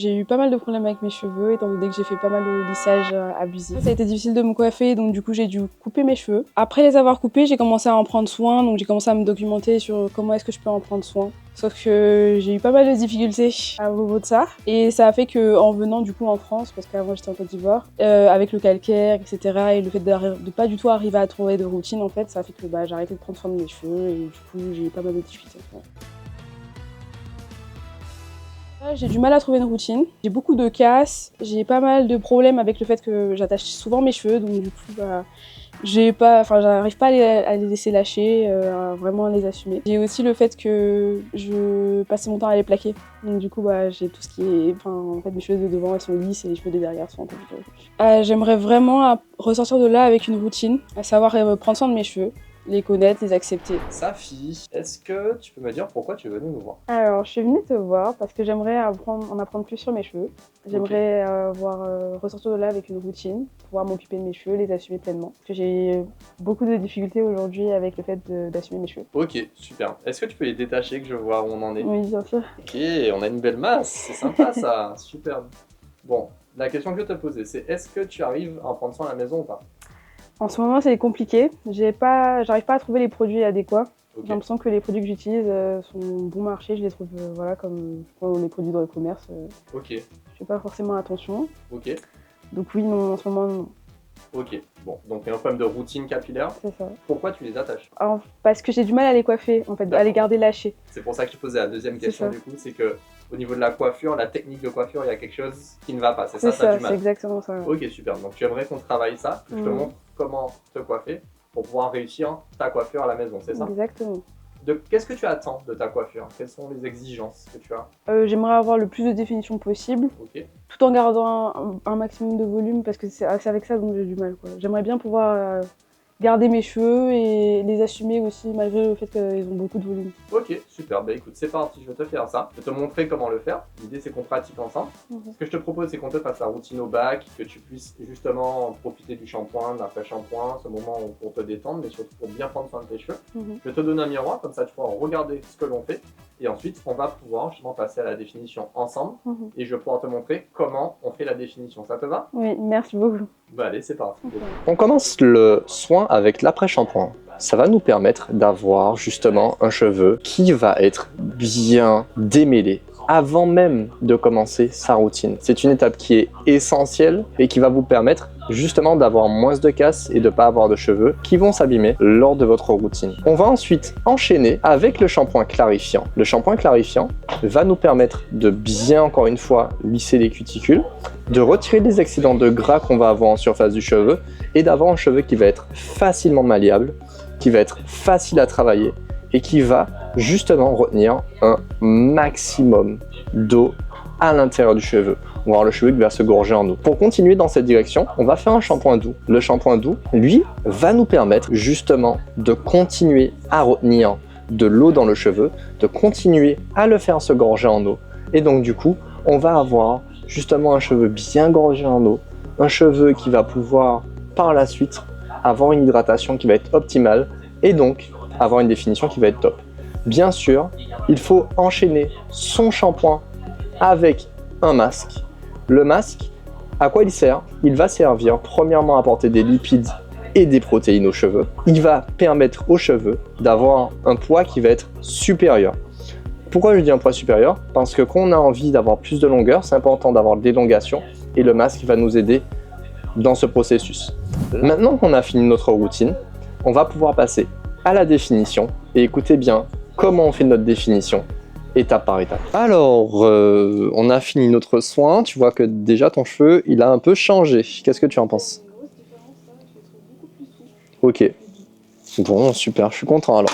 J'ai eu pas mal de problèmes avec mes cheveux, étant donné que j'ai fait pas mal de lissage abusif. Ça a été difficile de me coiffer, donc du coup j'ai dû couper mes cheveux. Après les avoir coupés, j'ai commencé à en prendre soin, donc j'ai commencé à me documenter sur comment est-ce que je peux en prendre soin. Sauf que j'ai eu pas mal de difficultés à propos de ça. Et ça a fait qu'en venant du coup en France, parce qu'avant j'étais en Côte d'Ivoire, avec le calcaire, etc. et le fait de pas du tout arriver à trouver de routine, en fait, ça a fait que j'ai arrêté de prendre soin de mes cheveux et du coup j'ai eu pas mal de difficultés. J'ai du mal à trouver une routine, j'ai beaucoup de casse, j'ai pas mal de problèmes avec le fait que j'attache souvent mes cheveux, donc du coup j'arrive pas à les laisser lâcher, à vraiment les assumer. J'ai aussi le fait que je passe mon temps à les plaquer, donc du coup j'ai tout ce qui est, en fait mes cheveux de devant elles sont lisses et les cheveux de derrière sont un peu plus. J'aimerais vraiment ressortir de là avec une routine, à savoir prendre soin de mes cheveux, les connaître, les accepter. Safi, est-ce que tu peux me dire pourquoi tu es venue nous voir? Alors, je suis venue te voir parce que j'aimerais en apprendre plus sur mes cheveux. J'aimerais ressortir de là avec une routine, pouvoir m'occuper de mes cheveux, les assumer pleinement. Parce que j'ai beaucoup de difficultés aujourd'hui avec le fait d'assumer mes cheveux. Ok, super. Est-ce que tu peux les détacher, que je vois où on en est? Oui, bien sûr. Ok, on a une belle masse, c'est sympa ça, superbe. Bon, la question que je vais te poser, c'est est-ce que tu arrives à en prendre soin à la maison ou pas? En ce moment, c'est compliqué. J'arrive pas à trouver les produits adéquats. Ok. J'ai l'impression que les produits que j'utilise sont bon marché. Je les trouve comme je prends les produits dans le commerce. Ok, Je fais pas forcément attention. ok, Donc oui, non, en ce moment, non. ok. Bon, donc il y a un problème de routine capillaire. C'est ça. Pourquoi tu les attaches? Alors, parce que j'ai du mal à les coiffer, en fait, à les garder lâchés. C'est pour ça que je posais la deuxième question ça. du coup, c'est que au niveau de la coiffure, la technique de coiffure, il y a quelque chose qui ne va pas, c'est ça, t'as du mal. C'est exactement ça. Ok, super. Donc tu aimerais qu'on travaille ça, que je te montre comment te coiffer pour pouvoir réussir ta coiffure à la maison, c'est ça? Exactement. Qu'est-ce que tu attends de ta coiffure? Quelles sont les exigences que tu as? J'aimerais avoir le plus de définition possible, Ok, tout en gardant un maximum de volume, parce que c'est avec ça dont j'ai du mal. J'aimerais bien pouvoir garder mes cheveux et les assumer aussi, malgré le fait qu'ils ont beaucoup de volume. ok, super. Bah écoute, c'est parti, je vais te faire ça. Je vais te montrer comment le faire. L'idée, c'est qu'on pratique ensemble. Ce que je te propose, c'est qu'on te fasse la routine au bac, que tu puisses justement profiter du shampoing, de l'après-shampoing, ce moment pour te détendre, mais surtout pour bien prendre soin de tes cheveux. Je vais te donner un miroir, comme ça tu pourras regarder ce que l'on fait. Et ensuite, on va pouvoir justement passer à la définition ensemble. Et je vais pouvoir te montrer comment on fait la définition. Ça te va? Oui, merci beaucoup. Bah allez, c'est parti. On commence le soin avec l'après-shampoing. Ça va nous permettre d'avoir justement un cheveu qui va être bien démêlé avant même de commencer sa routine. C'est une étape qui est essentielle et qui va vous permettre justement d'avoir moins de casse et de ne pas avoir de cheveux qui vont s'abîmer lors de votre routine. On va ensuite enchaîner avec le shampoing clarifiant. Le shampoing clarifiant va nous permettre de bien, encore une fois, lisser les cuticules, de retirer les excédents de gras qu'on va avoir en surface du cheveu et d'avoir un cheveu qui va être facilement malléable, qui va être facile à travailler et qui va justement retenir un maximum d'eau à l'intérieur du cheveu. On va avoir le cheveu qui va se gorger en eau. Pour continuer dans cette direction, on va faire un shampoing doux. Le shampoing doux, lui, va nous permettre justement de continuer à retenir de l'eau dans le cheveu, de continuer à le faire se gorger en eau. Et donc du coup, on va avoir justement un cheveu bien gorgé en eau, un cheveu qui va pouvoir par la suite avoir une hydratation qui va être optimale et donc avoir une définition qui va être top. Bien sûr, il faut enchaîner son shampoing avec un masque. Le masque, à quoi il sert? Il va servir premièrement à apporter des lipides et des protéines aux cheveux. Il va permettre aux cheveux d'avoir un poids qui va être supérieur. Pourquoi je dis un poids supérieur? Parce que quand on a envie d'avoir plus de longueur, c'est important d'avoir de l'élongation et le masque va nous aider dans ce processus. Maintenant qu'on a fini notre routine, on va pouvoir passer à la définition et écoutez bien comment on fait notre définition étape par étape. Alors, on a fini notre soin, tu vois que déjà ton cheveu il a un peu changé. Qu'est-ce que tu en penses? Ok, bon super, je suis content alors.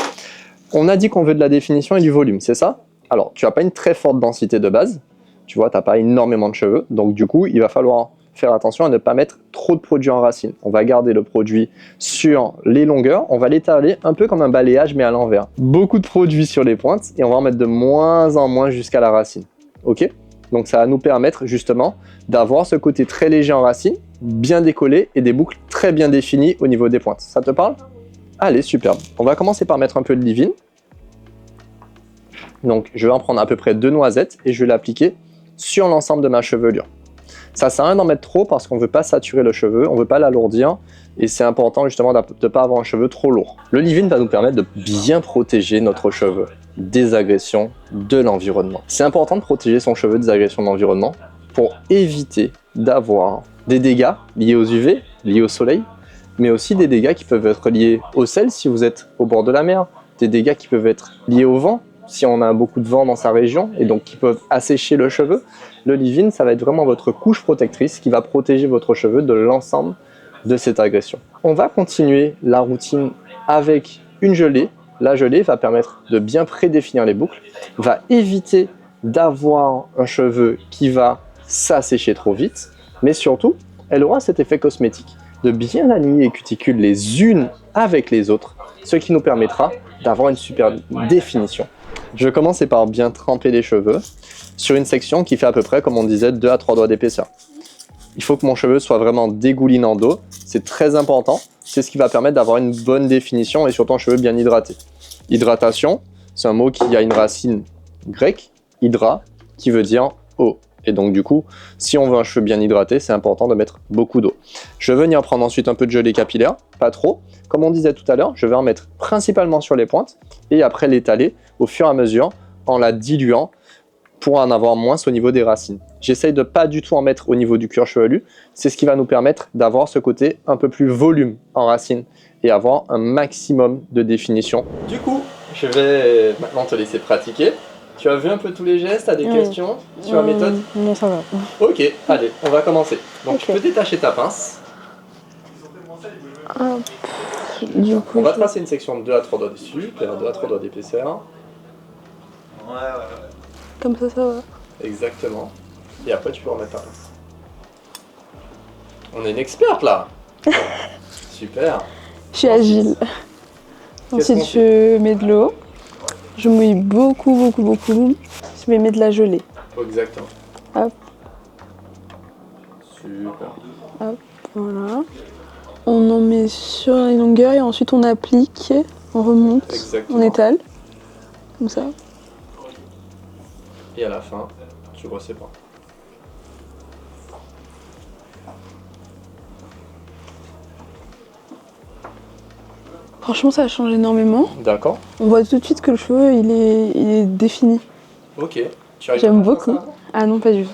On a dit qu'on veut de la définition et du volume, c'est ça? Alors, tu n'as pas une très forte densité de base, tu vois, tu n'as pas énormément de cheveux, donc du coup, il va falloir faire attention à ne pas mettre trop de produit en racine. On va garder le produit sur les longueurs, on va l'étaler un peu comme un balayage mais à l'envers. Beaucoup de produits sur les pointes et on va en mettre de moins en moins jusqu'à la racine. Ok? Donc ça va nous permettre justement d'avoir ce côté très léger en racine, bien décollé et des boucles très bien définies au niveau des pointes. Ça te parle? Allez, superbe. On va commencer par mettre un peu de leave-in. Donc je vais en prendre à peu près 2 noisettes et je vais l'appliquer sur l'ensemble de ma chevelure. Ça sert à rien d'en mettre trop parce qu'on ne veut pas saturer le cheveu, on ne veut pas l'alourdir et c'est important justement de ne pas avoir un cheveu trop lourd. Le leave-in va nous permettre de bien protéger notre cheveu des agressions de l'environnement. C'est important de protéger son cheveu des agressions de l'environnement pour éviter d'avoir des dégâts liés aux UV, liés au soleil, mais aussi des dégâts qui peuvent être liés au sel si vous êtes au bord de la mer, des dégâts qui peuvent être liés au vent si on a beaucoup de vent dans sa région et donc qui peuvent assécher le cheveu. Le leave-in, ça va être vraiment votre couche protectrice qui va protéger votre cheveu de l'ensemble de cette agression. On va continuer la routine avec une gelée. La gelée va permettre de bien prédéfinir les boucles, va éviter d'avoir un cheveu qui va s'assécher trop vite, mais surtout, elle aura cet effet cosmétique de bien aligner les cuticules les unes avec les autres, ce qui nous permettra d'avoir une super définition. Je vais commencer par bien tremper les cheveux sur une section qui fait à peu près, comme on disait, 2 à 3 doigts d'épaisseur. Il faut que mon cheveu soit vraiment dégoulinant d'eau, c'est très important, c'est ce qui va permettre d'avoir une bonne définition et surtout un cheveu bien hydraté. Hydratation, c'est un mot qui a une racine grecque, hydra, qui veut dire eau. Et donc du coup, si on veut un cheveu bien hydraté, c'est important de mettre beaucoup d'eau. Je vais venir prendre ensuite un peu de gelée capillaire, pas trop. Comme on disait tout à l'heure, je vais en mettre principalement sur les pointes et après l'étaler au fur et à mesure en la diluant pour en avoir moins au niveau des racines. J'essaye de pas du tout en mettre au niveau du cuir chevelu, c'est ce qui va nous permettre d'avoir ce côté un peu plus volume en racines et avoir un maximum de définition. Du coup, je vais maintenant te laisser pratiquer. Tu as vu un peu tous les gestes, tu as des questions sur la méthode? Non, ça va. Ok, allez, on va commencer. Donc tu peux détacher ta pince. Du coup, On va tracer une section de 2 à 3 doigts dessus, 2 à 3 doigts d'épaisseur. comme ça va. Exactement. Et après tu peux remettre ta pince. On est une experte là. Super. Je suis agile. Ensuite, je mets de l'eau. Je mouille beaucoup. Je mets de la gelée. Exactement. Hop. Super. Hop, voilà. On en met sur les longueurs et ensuite on applique, on remonte, Exactement. on étale. Comme ça. Et à la fin, tu ressépares. Franchement, ça change énormément. D'accord. On voit tout de suite que le cheveu, il est défini. Ok. Tu arrives J'aime à faire beaucoup. ça? Ah non, pas du tout.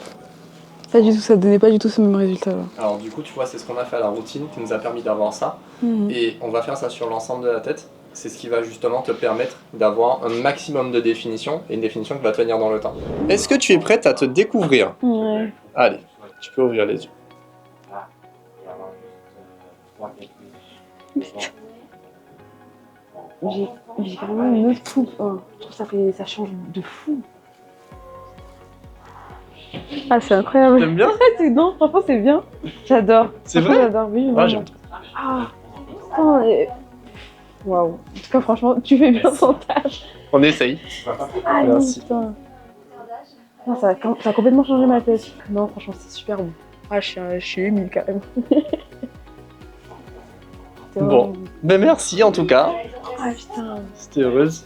Pas du tout, ça donnait pas du tout ce même résultat là. Alors du coup, tu vois, c'est ce qu'on a fait à la routine qui nous a permis d'avoir ça. Mhm. Et on va faire ça sur l'ensemble de la tête. C'est ce qui va justement te permettre d'avoir un maximum de définition et une définition qui va tenir dans le temps. Est-ce que tu es prête à te découvrir? Ouais. Allez, tu peux ouvrir les yeux. J'ai carrément une autre coupe. Oh, je trouve que ça change de fou. Ah, c'est incroyable. T'aimes bien? Non, franchement, c'est bien. J'adore. C'est Franchement, vrai? J'adore, oui. Ah, vraiment. j'aime. Ah, putain, waouh. En tout cas, franchement, tu fais bien ton tâche. On essaye. Ah, Merci. non, putain. Non, ça a complètement changé ma tête. Non, franchement, c'est super bon. Ah, je suis émue quand même. Bon, ben merci en tout cas. Ah, putain. C'était heureuse.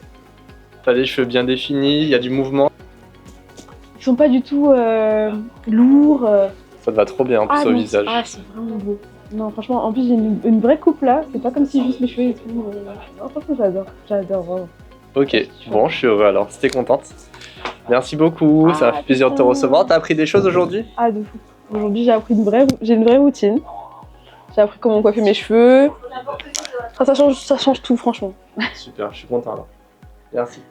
T'as les cheveux bien définis, il y a du mouvement. Ils sont pas du tout lourds. Ça te va trop bien en plus au non, visage. Ah, c'est vraiment beau. Non, franchement, en plus, j'ai une vraie coupe là. C'est pas comme si juste mes cheveux et tout. Non, franchement, j'adore. J'adore, vraiment. Ok, bon, je suis heureux alors. C'était contente. Merci beaucoup, ça m'a fait plaisir de te recevoir. T'as appris des choses aujourd'hui? Ah, de fou. Aujourd'hui, j'ai une vraie routine. J'ai appris comment coiffer mes cheveux. Enfin, ça change tout, franchement. Super, je suis content alors. Merci.